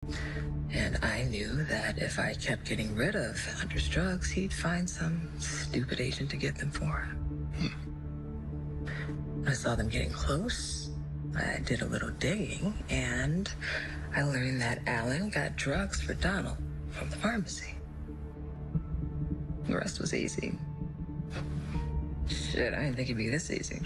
And I knew that if I kept getting rid of Hunter's drugs, he'd find some stupid agent to get them for him. I saw them getting close. I did a little digging, and I learned that Alan got drugs for Donald from the pharmacy. The rest was easy. Shit, I didn't think it'd be this easy.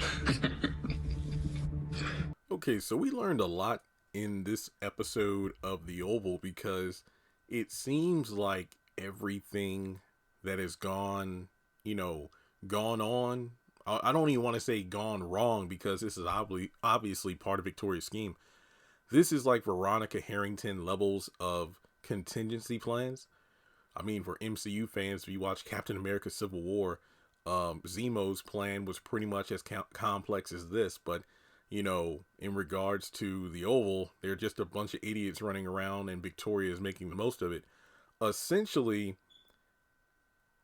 Okay, so we learned a lot in this episode of The Oval because it seems like everything that has gone on. I don't even want to say gone wrong because this is obviously part of Victoria's scheme. This is like Veronica Harrington levels of contingency plans. I mean, for MCU fans, if you watch Captain America Civil War, Zemo's plan was pretty much as complex as this, but in regards to the Oval, they're just a bunch of idiots running around and Victoria is making the most of it. Essentially,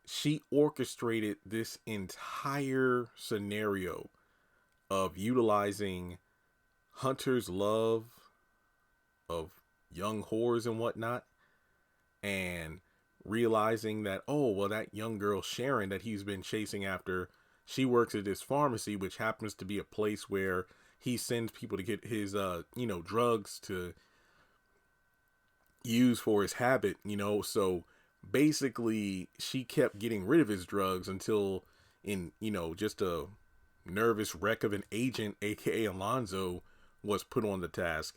she orchestrated this entire scenario of utilizing Hunter's love of young whores and whatnot, and realizing that, oh, well, that young girl Sharon that he's been chasing after, she works at this pharmacy, which happens to be a place where he sends people to get his, drugs to use for his habit, so basically she kept getting rid of his drugs until just a nervous wreck of an agent, aka Alonzo, was put on the task.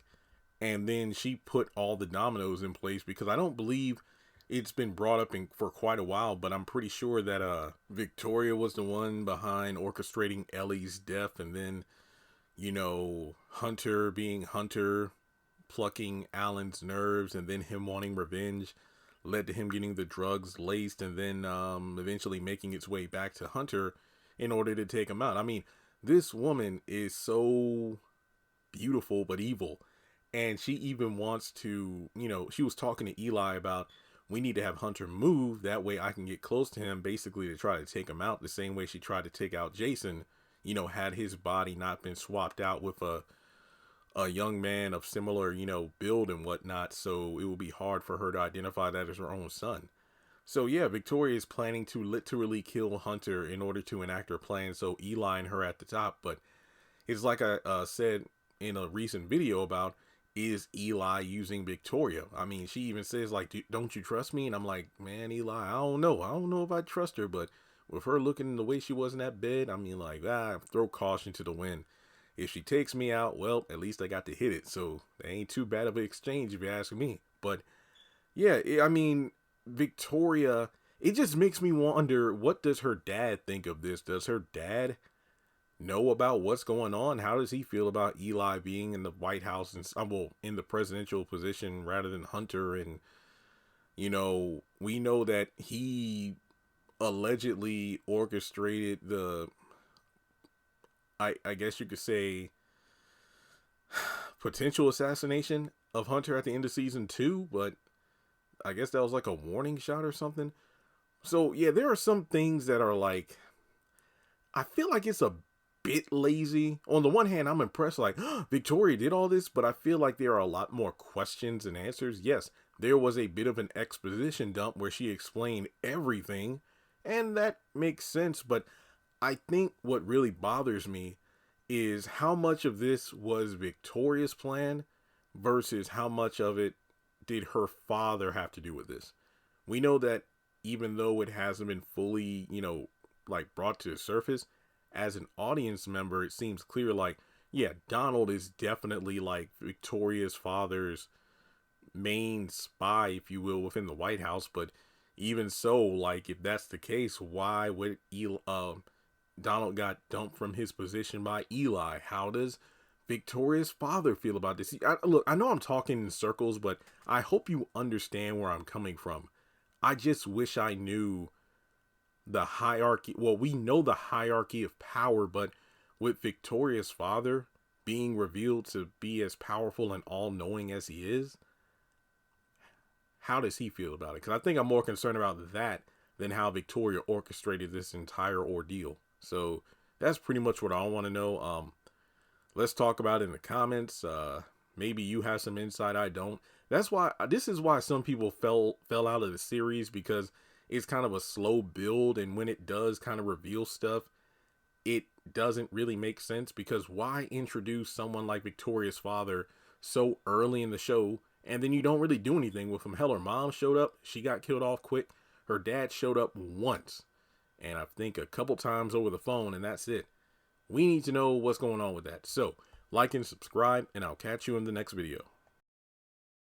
And then she put all the dominoes in place because I don't believe it's been brought up for quite a while, but I'm pretty sure that Victoria was the one behind orchestrating Ellie's death, and then Hunter being Hunter, plucking Alan's nerves, and then him wanting revenge led to him getting the drugs laced, and then eventually making its way back to Hunter in order to take him out. I mean, this woman is so beautiful but evil, and she even wants to, she was talking to Eli about, we need to have Hunter move, that way I can get close to him, basically to try to take him out the same way she tried to take out Jason, had his body not been swapped out with a young man of similar, build and whatnot, so it will be hard for her to identify that as her own son. So yeah, Victoria is planning to literally kill Hunter in order to enact her plan, so Eli and her at the top. But it's like I said in a recent video about, is Eli using Victoria? I mean, she even says, like, don't you trust me? And I'm like, man, Eli, I don't know if I trust her, but with her looking the way she was in that bed, I mean, like, throw caution to the wind. If she takes me out, well, at least I got to hit it, so that ain't too bad of an exchange if you ask me. But yeah, I mean, Victoria, it just makes me wonder, what does her dad think of this? Does her dad know about what's going on? How does he feel about Eli being in the White House and in the presidential position rather than Hunter? And we know that he allegedly orchestrated the, I guess you could say, potential assassination of Hunter at the end of season 2, but I guess that was like a warning shot or something. So yeah, there are some things that are like, I feel like it's a bit lazy. On the one hand, I'm impressed, like, Victoria did all this, but I feel like there are a lot more questions than answers. Yes, there was a bit of an exposition dump where she explained everything, and that makes sense, but I think what really bothers me is how much of this was Victoria's plan versus how much of it did her father have to do with this. We know that even though it hasn't been fully, like brought to the surface, as an audience member, it seems clear, like, yeah, Donald is definitely like Victoria's father's main spy, if you will, within the White House. But even so, like, if that's the case, why would Donald got dumped from his position by Eli? How does Victoria's father feel about this? Look, I know I'm talking in circles, but I hope you understand where I'm coming from. I just wish I knew the hierarchy. Well, we know the hierarchy of power, but with Victoria's father being revealed to be as powerful and all-knowing as he is, how does he feel about it? Because I think I'm more concerned about that than how Victoria orchestrated this entire ordeal. So that's pretty much what I want to know. Let's talk about it in the comments. Maybe you have some insight I don't. This is why some people fell out of the series, because it's kind of a slow build, and when it does kind of reveal stuff, it doesn't really make sense, because why introduce someone like Victoria's father so early in the show and then you don't really do anything with him? Hell, her mom showed up, she got killed off quick. Her dad showed up once, and I think a couple times over the phone, and that's it. We need to know what's going on with that. So like and subscribe, and I'll catch you in the next video.